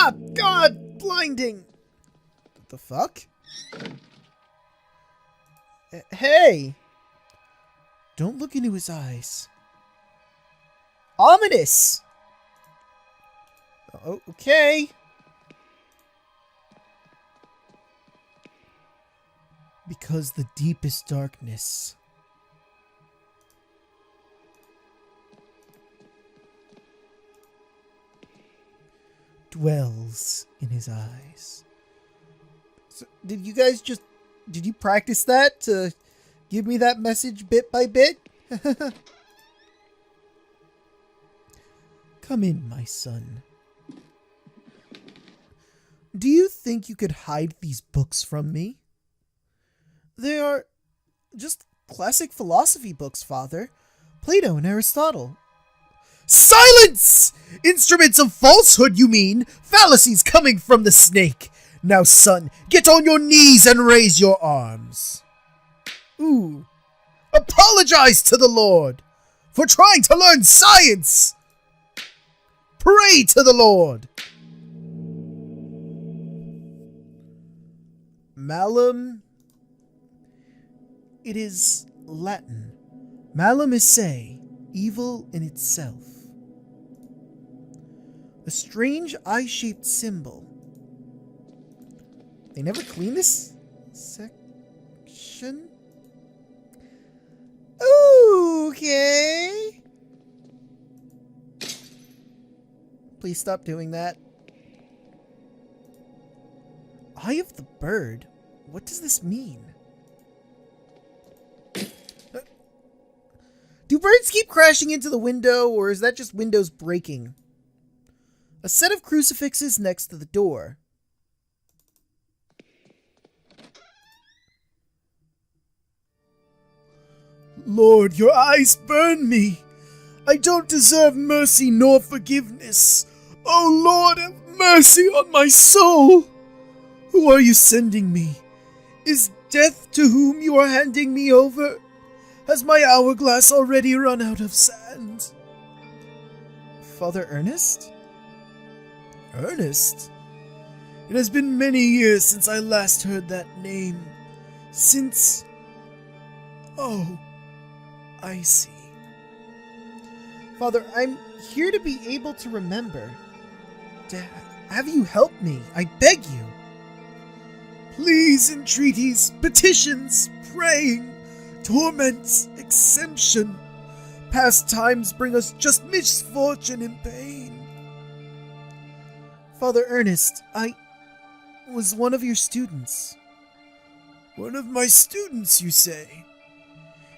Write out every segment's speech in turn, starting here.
Ah! God! Blinding! What the fuck? Hey! Don't look into his eyes. Ominous! Oh, okay. Because the deepest darkness dwells in his eyes. So, did you practice that to give me that message bit by bit? Come in, my son. Do you think you could hide these books from me? They are just classic philosophy books, Father. Plato and Aristotle. Silence! Instruments of falsehood, you mean? Fallacies coming from the snake. Now, son, get on your knees and raise your arms. Ooh. Apologize to the Lord for trying to learn science. Pray to the Lord. Malum. It is Latin. Malum esse, evil in itself. A strange eye-shaped symbol. They never clean this section? Okay. Please stop doing that. Eye of the bird? What does this mean? Do birds keep crashing into the window, or is that just windows breaking? A set of crucifixes next to the door. Lord, your eyes burn me. I don't deserve mercy nor forgiveness. Oh Lord, have mercy on my soul. Who are you sending me? Is death to whom you are handing me over? Has my hourglass already run out of sand? Father Ernest? Ernest? It has been many years since I last heard that name. Since... Oh, I see. Father, I'm here to be able to remember. Have you help me? I beg you. Pleas, entreaties, petitions, praying, torments, exemption. Past times bring us just misfortune and pain. Father Ernest, I was one of your students. One of my students, you say?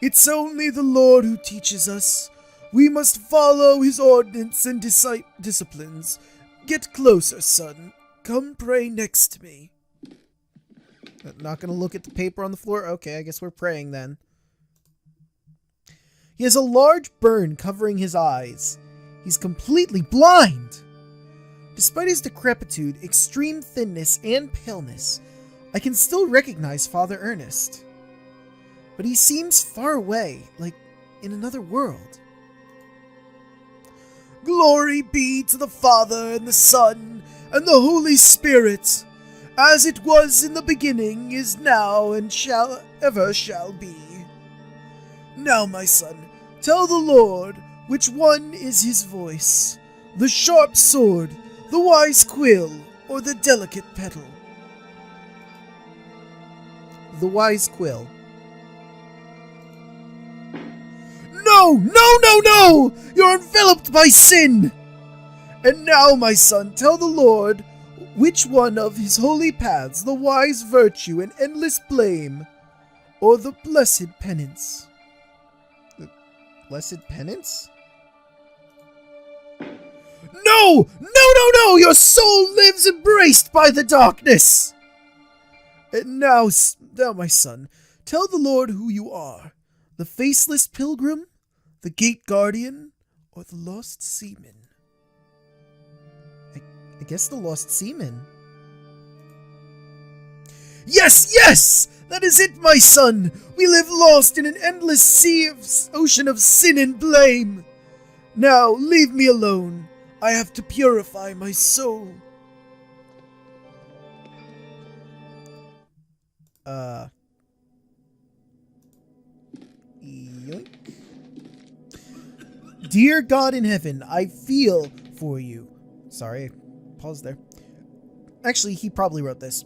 It's only the Lord who teaches us. We must follow his ordinance and disciplines. Get closer, son. Come pray next to me. Not gonna look at the paper on the floor? Okay, I guess we're praying then. He has a large burn covering his eyes. He's completely blind. Despite his decrepitude, extreme thinness, and paleness, I can still recognize Father Ernest. But he seems far away, like in another world. Glory be to the Father, and the Son, and the Holy Spirit, as it was in the beginning, is now, and ever shall be. Now, my son, tell the Lord which one is his voice, the sharp sword, the wise quill, or the delicate petal. The wise quill. No! No, no, no! You're enveloped by sin! And now, my son, tell the Lord which one of his holy paths, the wise virtue and endless blame, or the blessed penance. The blessed penance? No! No, no, no! Your soul lives embraced by the darkness! And now, my son, tell the Lord who you are. The faceless pilgrim, the gate guardian, or the lost seaman? I guess the lost seaman. Yes, yes! That is it, my son! We live lost in an endless ocean of sin and blame. Now, leave me alone. I have to purify my soul. Yoink. Dear God in heaven, I feel for you. Sorry, pause there. Actually, he probably wrote this.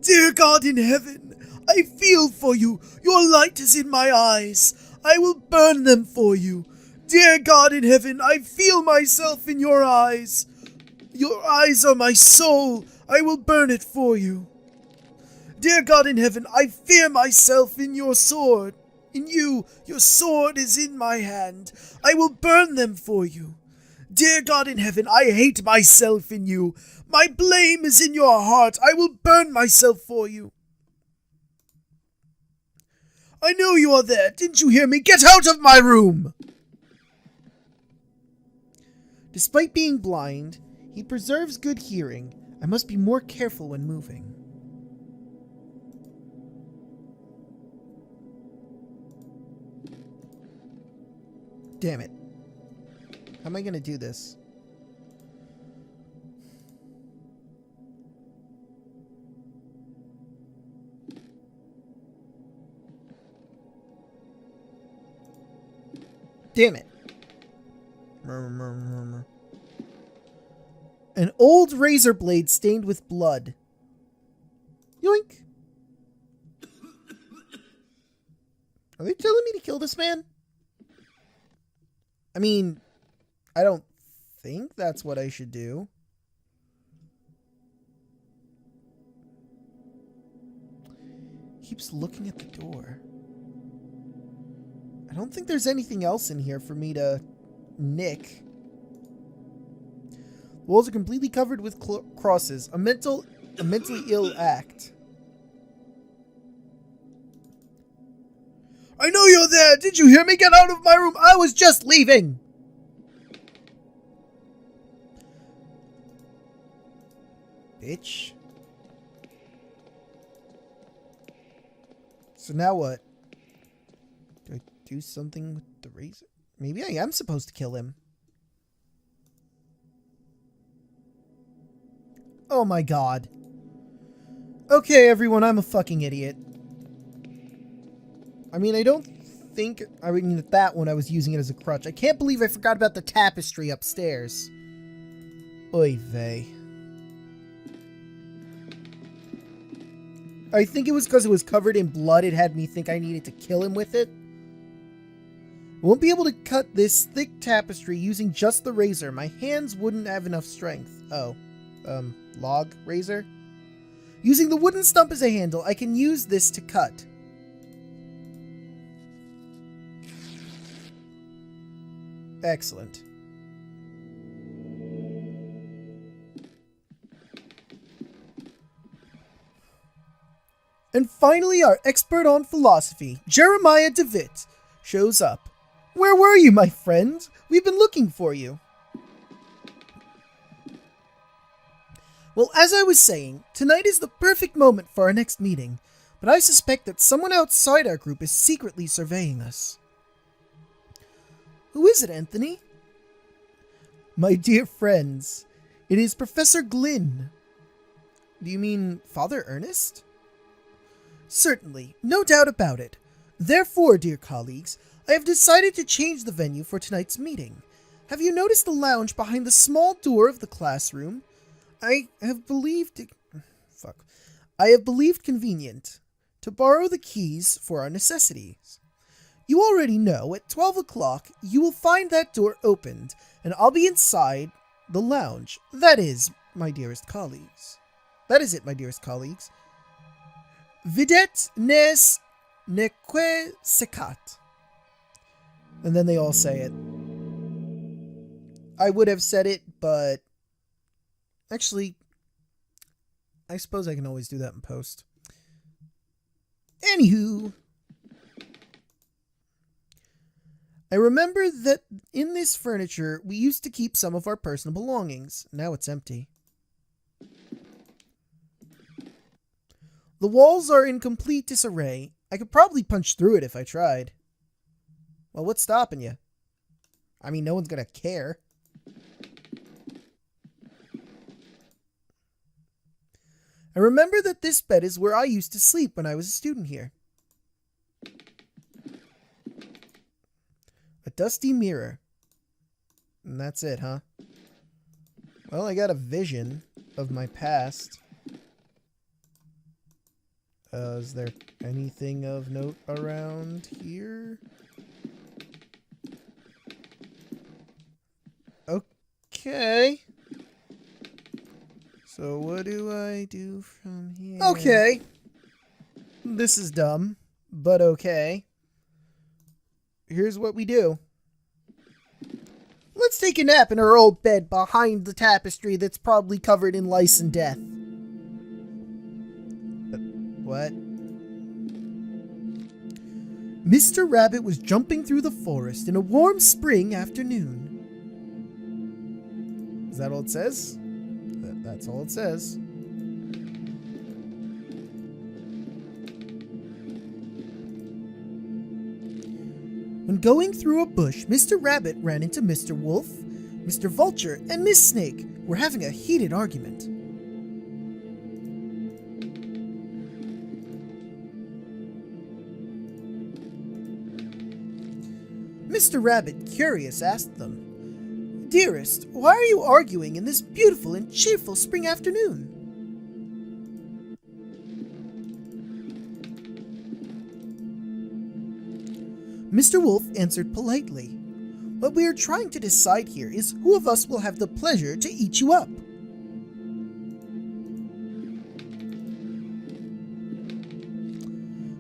Dear God in heaven, I feel for you. Your light is in my eyes. I will burn them for you. Dear God in heaven, I feel myself in your eyes. Your eyes are my soul. I will burn it for you. Dear God in heaven, I fear myself in your sword. In you, your sword is in my hand. I will burn them for you. Dear God in heaven, I hate myself in you. My blame is in your heart. I will burn myself for you. I know you are there. Didn't you hear me? Get out of my room! Despite being blind, he preserves good hearing. I must be more careful when moving. Damn it. How am I going to do this? Damn it. Murmur, murmur, murmur. An old razor blade stained with blood. Yoink. Are they telling me to kill this man? I mean, I don't think that's what I should do. Keeps looking at the door. I don't think there's anything else in here for me to nick. The walls are completely covered with crosses. A mentally ill act. I know you're there! Did you hear me? Get out of my room! I was just leaving! Bitch. So now what? Do I do something with the razor? Maybe I am supposed to kill him. Oh my god. Okay, everyone, I'm a fucking idiot. I mean, I don't think... I mean, that one I was using it as a crutch. I can't believe I forgot about the tapestry upstairs. Oy vey. I think it was because it was covered in blood. It had me think I needed to kill him with it. I won't be able to cut this thick tapestry using just the razor. My hands wouldn't have enough strength. Oh. Log razor? Using the wooden stump as a handle, I can use this to cut. Excellent. And finally, our expert on philosophy, Jeremiah DeWitt, shows up. Where were you, my friend? We've been looking for you. Well, as I was saying, tonight is the perfect moment for our next meeting, but I suspect that someone outside our group is secretly surveying us. Who is it, Anthony? My dear friends, it is Professor Glynn. Do you mean Father Ernest? Certainly, no doubt about it. Therefore, dear colleagues, I have decided to change the venue for tonight's meeting. Have you noticed the lounge behind the small door of the classroom? I have believed convenient to borrow the keys for our necessities. You already know, at 12 o'clock, you will find that door opened, and I'll be inside the lounge. That is, my dearest colleagues. That is it, my dearest colleagues. Videt nes neque secat. And then they all say it. I would have said it, but... Actually, I suppose I can always do that in post. Anywho... I remember that in this furniture, we used to keep some of our personal belongings. Now it's empty. The walls are in complete disarray. I could probably punch through it if I tried. Well, what's stopping you? I mean, no one's gonna care. I remember that this bed is where I used to sleep when I was a student here. A dusty mirror. And that's it, huh? Well, I got a vision of my past. Is there anything of note around here? Okay. So what do I do from here? Okay. This is dumb, but okay. Here's what we do. Let's take a nap in our old bed behind the tapestry that's probably covered in lice and death. What? Mr. Rabbit was jumping through the forest in a warm spring afternoon. Is that all it says? That's all it says. When going through a bush, Mr. Rabbit ran into Mr. Wolf, Mr. Vulture, and Miss Snake were having a heated argument. Mr. Rabbit, curious, asked them, "Dearest, why are you arguing in this beautiful and cheerful spring afternoon?" Mr. Wolf answered politely, "What we are trying to decide here is who of us will have the pleasure to eat you up."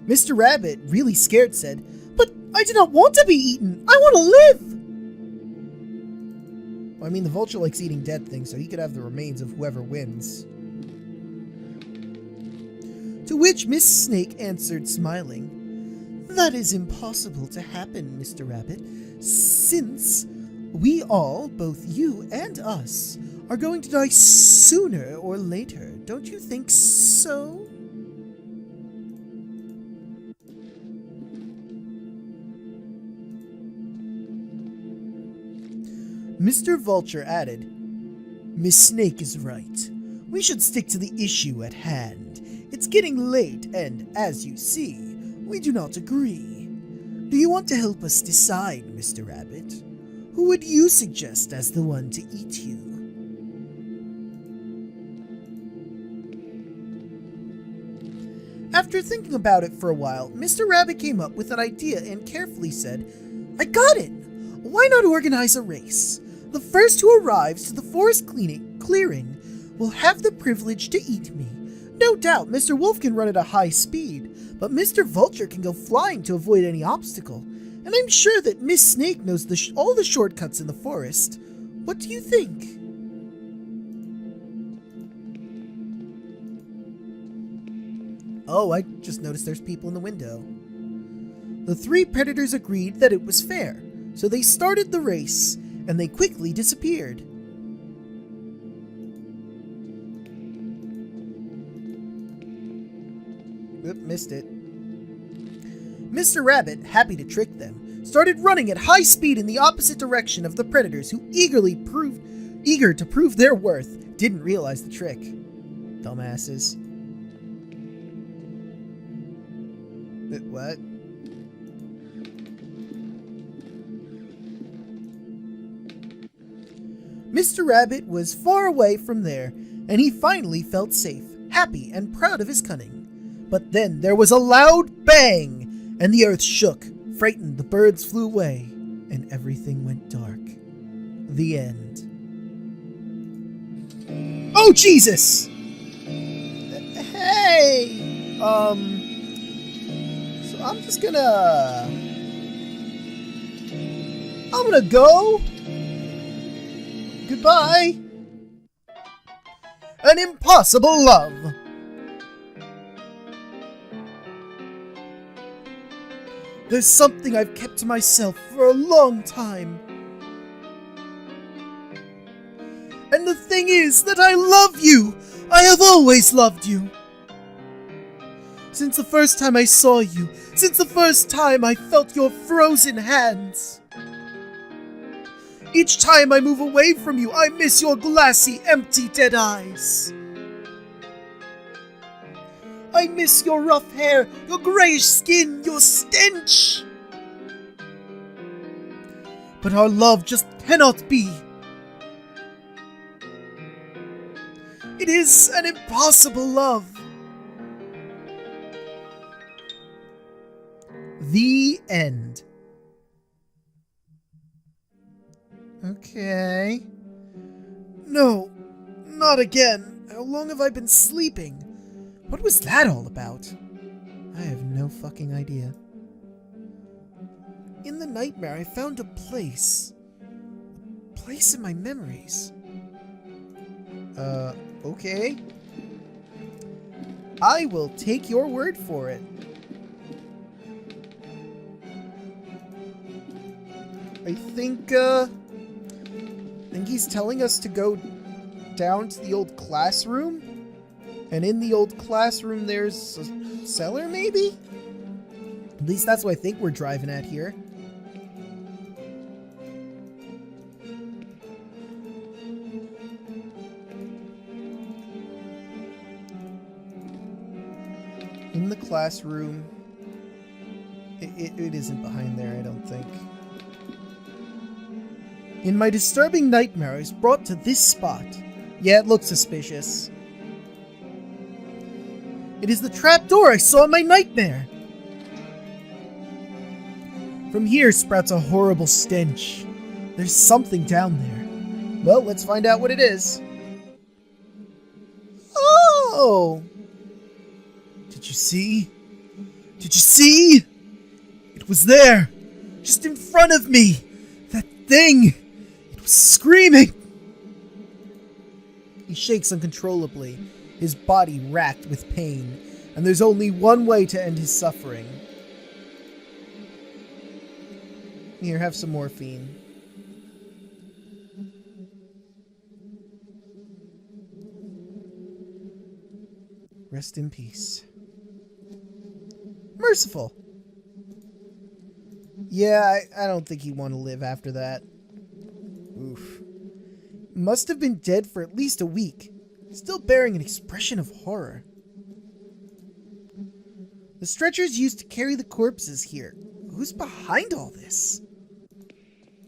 Mr. Rabbit, really scared, said, "But I do not want to be eaten! I want to live!" Well, I mean, the vulture likes eating dead things, so he could have the remains of whoever wins. To which Miss Snake answered, smiling, "That is impossible to happen, Mr. Rabbit, since we all, both you and us, are going to die sooner or later. Don't you think so?" Mr. Vulture added, "Miss Snake is right. We should stick to the issue at hand. It's getting late, and as you see, we do not agree. Do you want to help us decide, Mr. Rabbit? Who would you suggest as the one to eat you?" After thinking about it for a while, Mr. Rabbit came up with an idea and carefully said, "I got it! Why not organize a race? The first who arrives to the forest clearing will have the privilege to eat me. No doubt Mr. Wolf can run at a high speed, but Mr. Vulture can go flying to avoid any obstacle. And I'm sure that Miss Snake knows all the shortcuts in the forest. What do you think?" Oh, I just noticed there's people in the window. The three predators agreed that it was fair, so they started the race, and they quickly disappeared. Oop, missed it. Mr. Rabbit, happy to trick them, started running at high speed in the opposite direction of the predators, who eager to prove their worth, didn't realize the trick. Dumbasses. What? Mr. Rabbit was far away from there, and he finally felt safe, happy, and proud of his cunning. But then there was a loud bang, and the earth shook. Frightened, the birds flew away, and everything went dark. The end. Oh, Jesus! Hey! So I'm just gonna... go. Goodbye. An impossible love. There's something I've kept to myself for a long time. And the thing is that I love you. I have always loved you. Since the first time I saw you, since the first time I felt your frozen hands. Each time I move away from you, I miss your glassy, empty, dead eyes. I miss your rough hair, your greyish skin, your stench! But our love just cannot be. It is an impossible love. The end. Okay. No, not again. How long have I been sleeping? What was that all about? I have no fucking idea. In the nightmare, I found a place. A place in my memories. Okay. I will take your word for it. I think he's telling us to go down to the old classroom. And in the old classroom, there's a cellar, maybe? At least that's what I think we're driving at here. In the classroom. It isn't behind there, I don't think. In my disturbing nightmare, I was brought to this spot. Yeah, it looks suspicious. It is the trapdoor I saw in my nightmare. From here sprouts a horrible stench. There's something down there. Well, let's find out what it is. Oh! Did you see? Did you see? It was there, just in front of me. That thing. It was screaming. He shakes uncontrollably, his body racked with pain, and there's only one way to end his suffering. Here, have some morphine. Rest in peace. Merciful. Yeah, I don't think he'd want to live after that. Oof. Must have been dead for at least a week, still bearing an expression of horror. The stretchers used to carry the corpses here. Who's behind all this?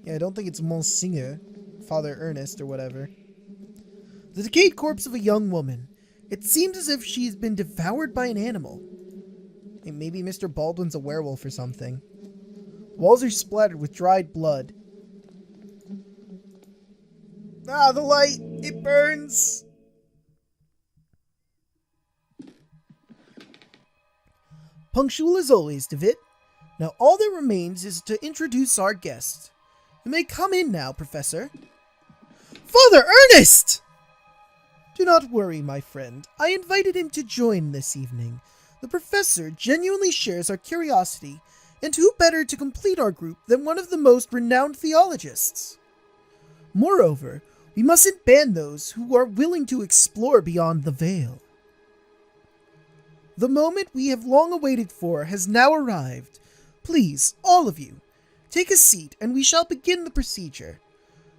Yeah, I don't think it's Monsignor, Father Ernest, or whatever. The decayed corpse of a young woman. It seems as if she's been devoured by an animal. Maybe Mr. Baldwin's a werewolf or something. Walls are splattered with dried blood. Ah, the light! It burns! Punctual as always, David. Now all that remains is to introduce our guest. You may come in now, Professor. Father Ernest! Do not worry, my friend. I invited him to join this evening. The Professor genuinely shares our curiosity, and who better to complete our group than one of the most renowned theologists? Moreover, we mustn't ban those who are willing to explore beyond the veil. The moment we have long awaited for has now arrived. Please, all of you, take a seat and we shall begin the procedure.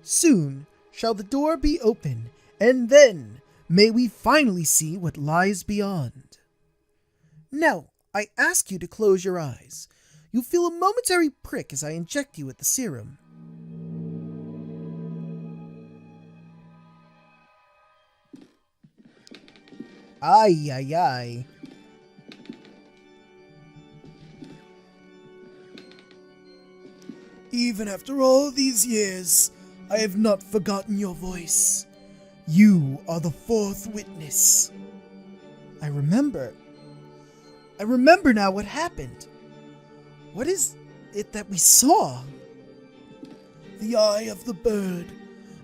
Soon shall the door be open, and then may we finally see what lies beyond. Now, I ask you to close your eyes. You'll feel a momentary prick as I inject you with the serum. Ay, ay, ay. Even after all these years, I have not forgotten your voice. You are the fourth witness. I remember now what happened. What is it that we saw? The eye of the bird,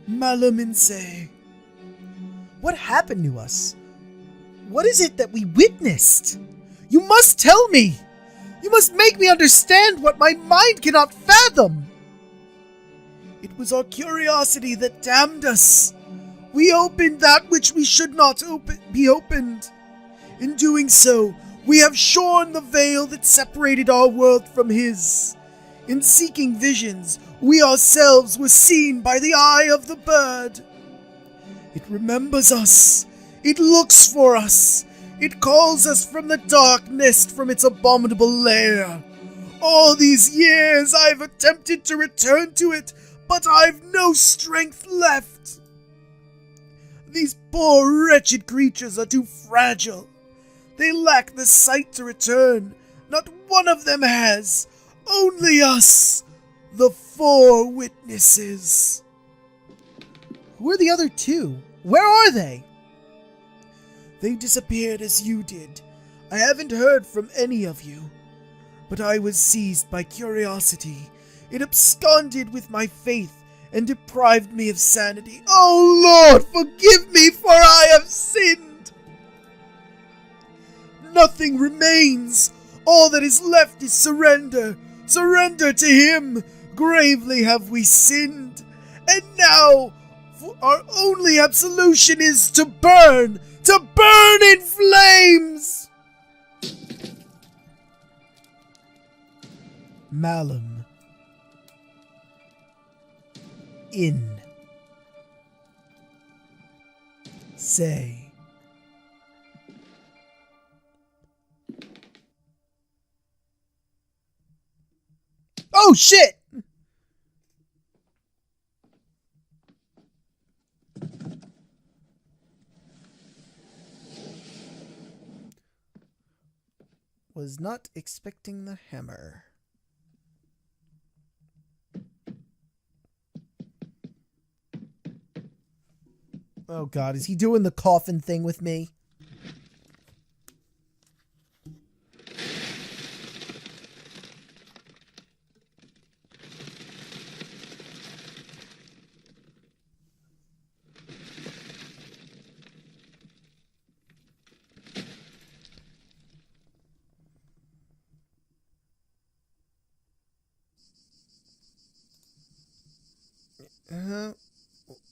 Malaminse. What happened to us? What is it that we witnessed? You must tell me! You must make me understand what my mind cannot fathom! It was our curiosity that damned us. We opened that which we should not be opened. In doing so, we have shorn the veil that separated our world from his. In seeking visions, we ourselves were seen by the eye of the bird. It remembers us. It looks for us. It calls us from the dark nest from its abominable lair. All these years I've attempted to return to it, but I've no strength left. These poor wretched creatures are too fragile. They lack the sight to return. Not one of them has. Only us, the 4 witnesses. Who are the other 2? Where are they? They disappeared as you did. I haven't heard from any of you. But I was seized by curiosity. It absconded with my faith and deprived me of sanity. Oh Lord, forgive me, for I have sinned. Nothing remains. All that is left is surrender. Surrender to him. Gravely have we sinned. And now, our only absolution is to burn in flames. Malum. In. Say. Oh shit! Was not expecting the hammer. Oh god, is he doing the coffin thing with me?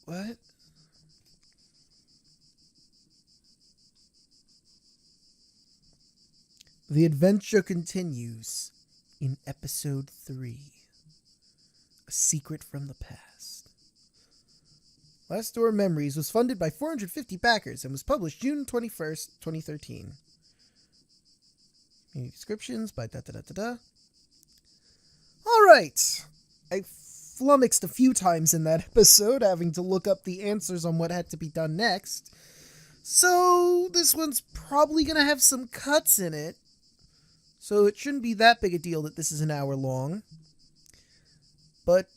What? The adventure continues in episode 3. A Secret from the Past. Last Door Memories was funded by 450 backers and was published June 21st, 2013. Any descriptions by Alright. I flummoxed a few times in that episode, having to look up the answers on what had to be done next. So, this one's probably gonna have some cuts in it. So it shouldn't be that big a deal that this is an hour long. But,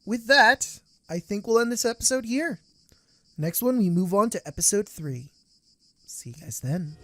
with that, I think we'll end this episode here. Next one, we move on to episode 3. See you guys then.